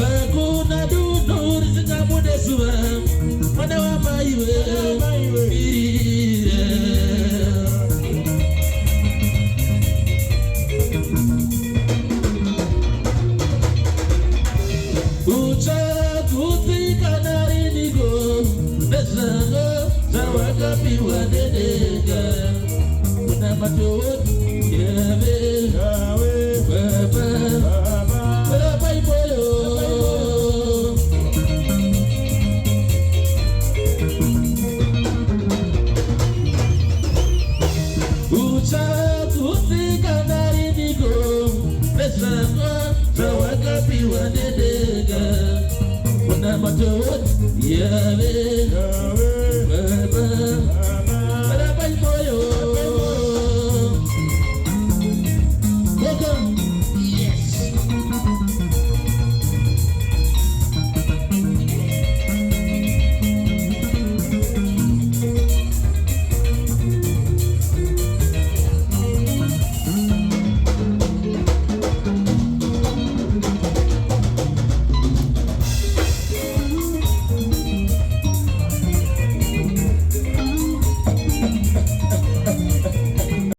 Hakuna dudu rizika mude suwa Mana wa maiwe Ucha kutika nari nigo Besango zawaka piwa dedega Kuna matot Yawe Baba iboyo Ucha kutika nari nigo Besango zawaka piwa dedega Kuna matot Yawe Baba